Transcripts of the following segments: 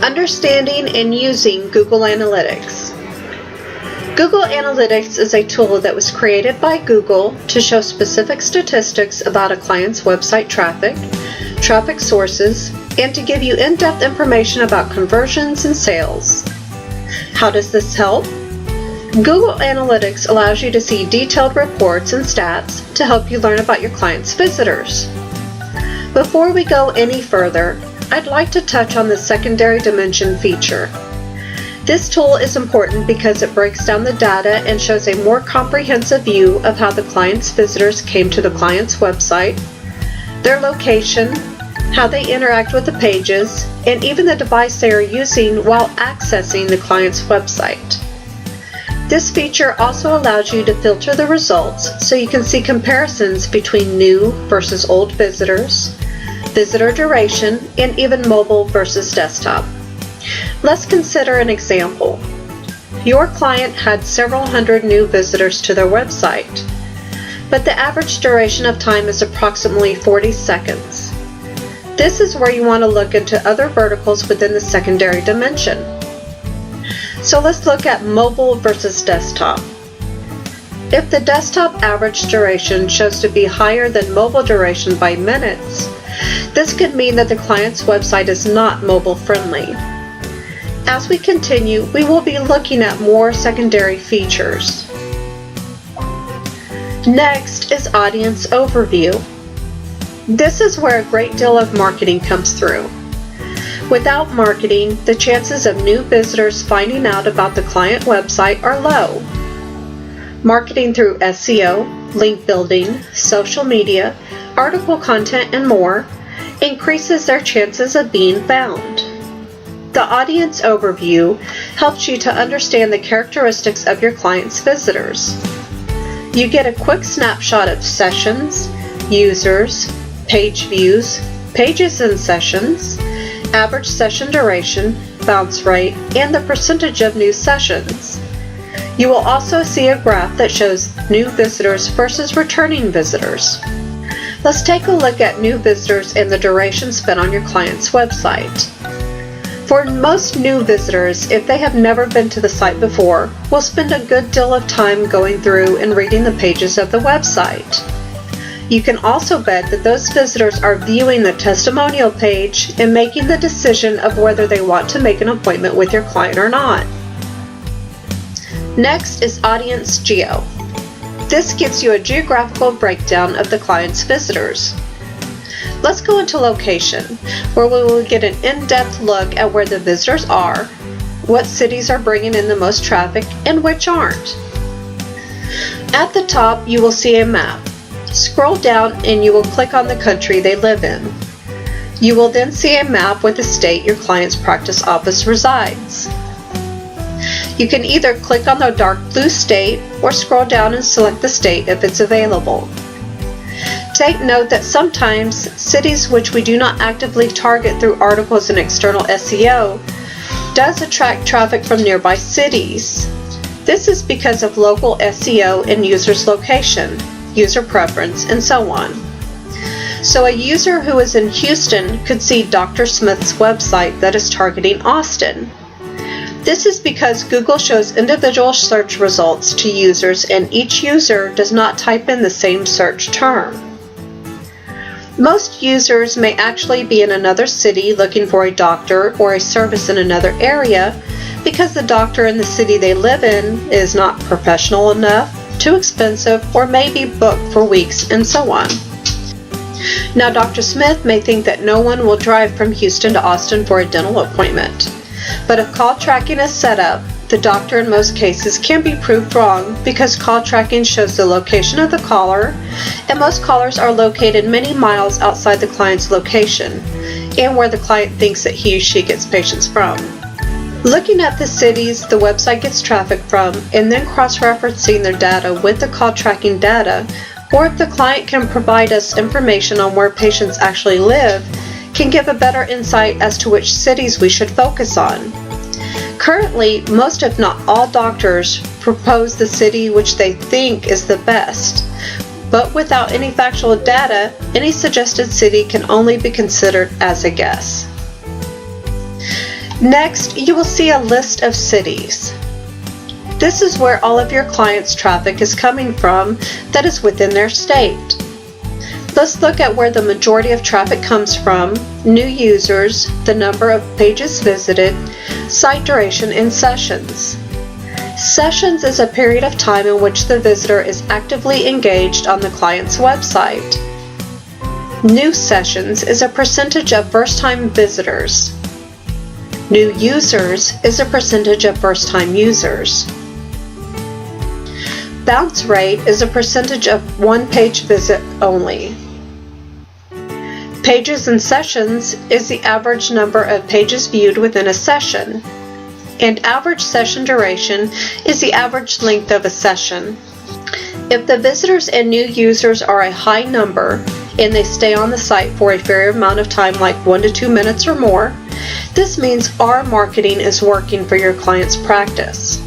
Understanding and using Google Analytics. Google Analytics is a tool that was created by Google to show specific statistics about a client's website traffic sources, and to give you in-depth information about conversions and sales. How does this help? Google Analytics allows you to see detailed reports and stats to help you learn about your client's visitors. Before we go any further, I'd like to touch on the secondary dimension feature. This tool is important because it breaks down the data and shows a more comprehensive view of how the client's visitors came to the client's website, their location, how they interact with the pages, and even the device they are using while accessing the client's website. This feature also allows you to filter the results so you can see comparisons between new versus old visitors, visitor duration, and even mobile versus desktop. Let's consider an example. Your client had several hundred new visitors to their website, but the average duration of time is approximately 40 seconds. This is where you want to look into other verticals within the secondary dimension. So let's look at mobile versus desktop. If the desktop average duration shows to be higher than mobile duration by minutes, this could mean that the client's website is not mobile friendly. As we continue, we will be looking at more secondary features. Next is audience overview. This is where a great deal of marketing comes through. Without marketing, the chances of new visitors finding out about the client website are low. Marketing through SEO, link building, social media, article content, and more increases their chances of being found. The audience overview helps you to understand the characteristics of your client's visitors. You get a quick snapshot of sessions, users, page views, pages and sessions, average session duration, bounce rate, and the percentage of new sessions. You will also see a graph that shows new visitors versus returning visitors. Let's take a look at new visitors and the duration spent on your client's website. For most new visitors, if they have never been to the site before, will spend a good deal of time going through and reading the pages of the website. You can also bet that those visitors are viewing the testimonial page and making the decision of whether they want to make an appointment with your client or not. Next is Audience Geo. This gives you a geographical breakdown of the client's visitors. Let's go into location, where we will get an in-depth look at where the visitors are, what cities are bringing in the most traffic, and which aren't. At the top, you will see a map. Scroll down and you will click on the country they live in. You will then see a map with the state your client's practice office resides. You can either click on the dark blue state or scroll down and select the state if it's available. Take note that sometimes cities which we do not actively target through articles and external SEO does attract traffic from nearby cities. This is because of local SEO and user's location, user preference, and so on. So a user who is in Houston could see Dr. Smith's website that is targeting Austin. This is because Google shows individual search results to users and each user does not type in the same search term. Most users may actually be in another city looking for a doctor or a service in another area because the doctor in the city they live in is not professional enough, too expensive, or may be booked for weeks, and so on. Now, Dr. Smith may think that no one will drive from Houston to Austin for a dental appointment. But if call tracking is set up, the doctor in most cases can be proved wrong because call tracking shows the location of the caller, and most callers are located many miles outside the client's location and where the client thinks that he or she gets patients from. Looking at the cities the website gets traffic from and then cross-referencing their data with the call tracking data, or if the client can provide us information on where patients actually live, can give a better insight as to which cities we should focus on. Currently, most if not all doctors propose the city which they think is the best, but without any factual data, any suggested city can only be considered as a guess. Next, you will see a list of cities. This is where all of your clients' traffic is coming from that is within their state. Let's look at where the majority of traffic comes from, new users, the number of pages visited, site duration, and sessions. Sessions is a period of time in which the visitor is actively engaged on the client's website. New sessions is a percentage of first-time visitors. New users is a percentage of first-time users. Bounce rate is a percentage of one-page visit only. Pages and sessions is the average number of pages viewed within a session. And average session duration is the average length of a session. If the visitors and new users are a high number and they stay on the site for a fair amount of time, like 1 to 2 minutes or more, this means our marketing is working for your client's practice.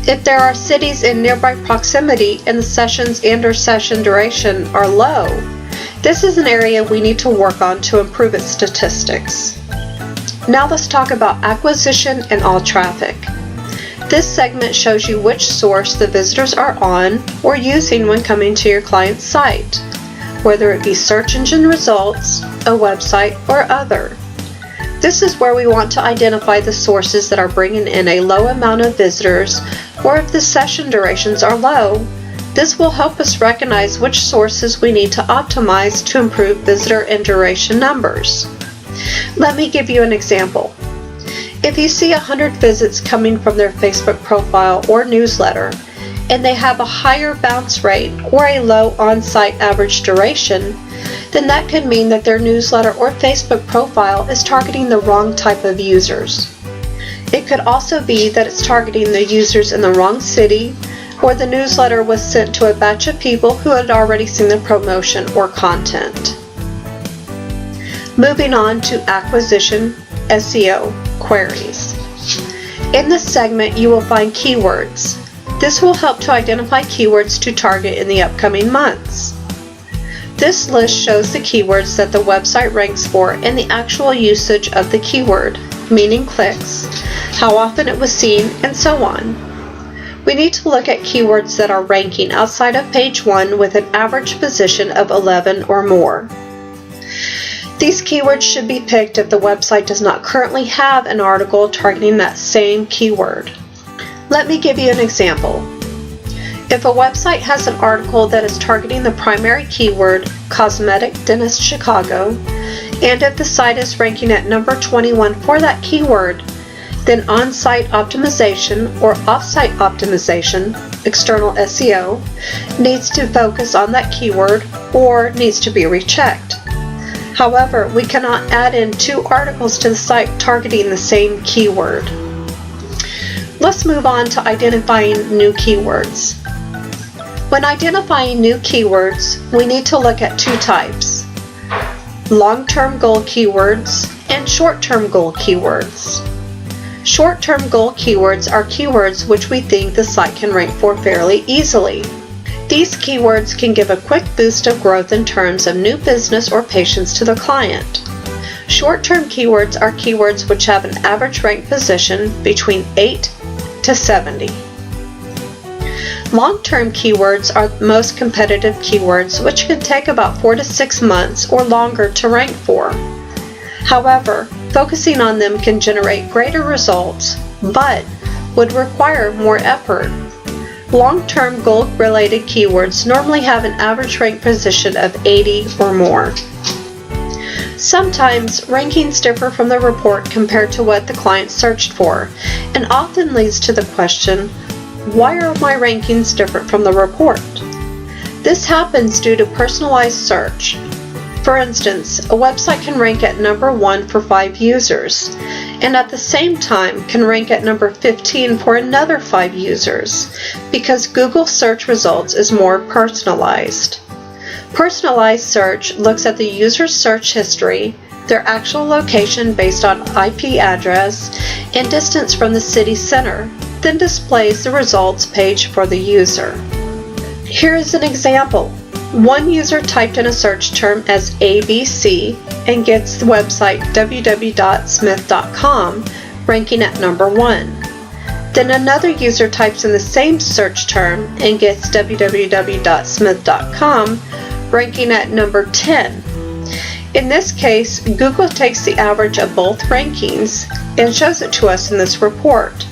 If there are cities in nearby proximity and the sessions and/or session duration are low, this is an area we need to work on to improve its statistics. Now let's talk about acquisition and all traffic. This segment shows you which source the visitors are on or using when coming to your client's site, whether it be search engine results, a website, or other. This is where we want to identify the sources that are bringing in a low amount of visitors, or if the session durations are low. This will help us recognize which sources we need to optimize to improve visitor and duration numbers. Let me give you an example. If you see 100 visits coming from their Facebook profile or newsletter, and they have a higher bounce rate or a low on-site average duration, then that could mean that their newsletter or Facebook profile is targeting the wrong type of users. It could also be that it's targeting the users in the wrong city, or the newsletter was sent to a batch of people who had already seen the promotion or content. Moving on to acquisition SEO queries. In this segment, you will find keywords. This will help to identify keywords to target in the upcoming months. This list shows the keywords that the website ranks for and the actual usage of the keyword, meaning clicks, how often it was seen, and so on. We need to look at keywords that are ranking outside of page 1 with an average position of 11 or more. These keywords should be picked if the website does not currently have an article targeting that same keyword. Let me give you an example. If a website has an article that is targeting the primary keyword Cosmetic Dentist Chicago, and if the site is ranking at number 21 for that keyword, then on-site optimization or off-site optimization, external SEO, needs to focus on that keyword or needs to be rechecked. However, we cannot add in 2 articles to the site targeting the same keyword. Let's move on to identifying new keywords. When identifying new keywords, we need to look at 2 types: long-term goal keywords and short-term goal keywords. Short-term goal keywords are keywords which we think the site can rank for fairly easily. These keywords can give a quick boost of growth in terms of new business or patients to the client. Short-term keywords are keywords which have an average rank position between 8 to 70. Long-term keywords are the most competitive keywords which can take about 4 to 6 months or longer to rank for. However, focusing on them can generate greater results, but would require more effort. Long-term goal-related keywords normally have an average rank position of 80 or more. Sometimes rankings differ from the report compared to what the client searched for, and often leads to the question, why are my rankings different from the report? This happens due to personalized search. For instance, a website can rank at number 1 for 5 users, and at the same time can rank at number 15 for another 5 users, because Google search results is more personalized. Personalized search looks at the user's search history, their actual location based on IP address, and distance from the city center, then displays the results page for the user. Here is an example. One user typed in a search term as ABC and gets the website www.smith.com ranking at number 1. Then another user types in the same search term and gets www.smith.com ranking at number 10. In this case, Google takes the average of both rankings and shows it to us in this report.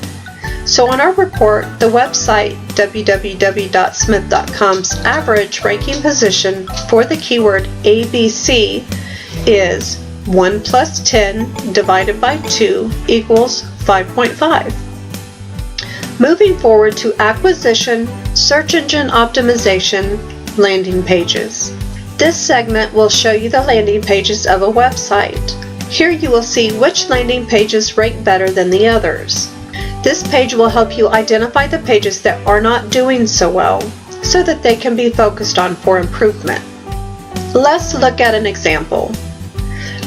So on our report, the website www.smith.com's average ranking position for the keyword ABC is 1 plus 10 divided by 2 equals 5.5. Moving forward to acquisition, search engine optimization, landing pages. This segment will show you the landing pages of a website. Here you will see which landing pages rank better than the others. This page will help you identify the pages that are not doing so well, so that they can be focused on for improvement. Let's look at an example.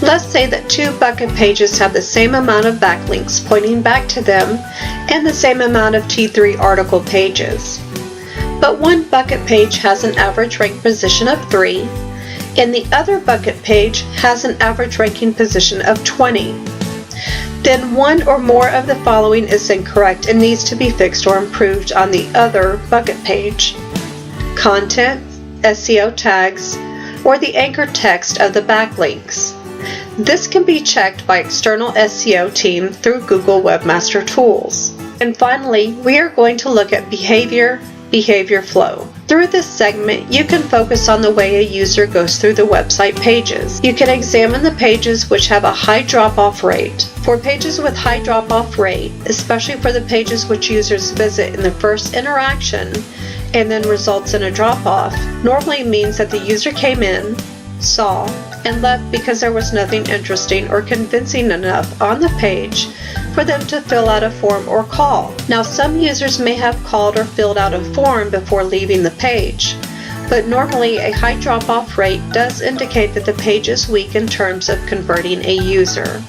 Let's say that 2 bucket pages have the same amount of backlinks pointing back to them and the same amount of T3 article pages. But one bucket page has an average rank position of 3, and the other bucket page has an average ranking position of 20. Then one or more of the following is incorrect and needs to be fixed or improved on the other bucket page: content, SEO tags, or the anchor text of the backlinks. This can be checked by external SEO team through Google Webmaster Tools. And finally, we are going to look at behavior flow. Through this segment, you can focus on the way a user goes through the website pages. You can examine the pages which have a high drop-off rate. For pages with high drop-off rate, especially for the pages which users visit in the first interaction and then results in a drop-off, normally means that the user came in, saw, and left because there was nothing interesting or convincing enough on the page for them to fill out a form or call. Now, some users may have called or filled out a form before leaving the page, but normally a high drop-off rate does indicate that the page is weak in terms of converting a user.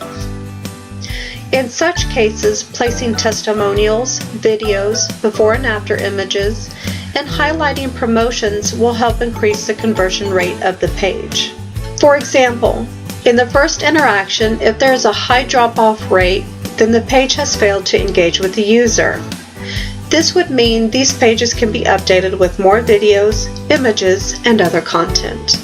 In such cases, placing testimonials, videos, before and after images, and highlighting promotions will help increase the conversion rate of the page. For example, in the first interaction, if there is a high drop-off rate, then the page has failed to engage with the user. This would mean these pages can be updated with more videos, images, and other content.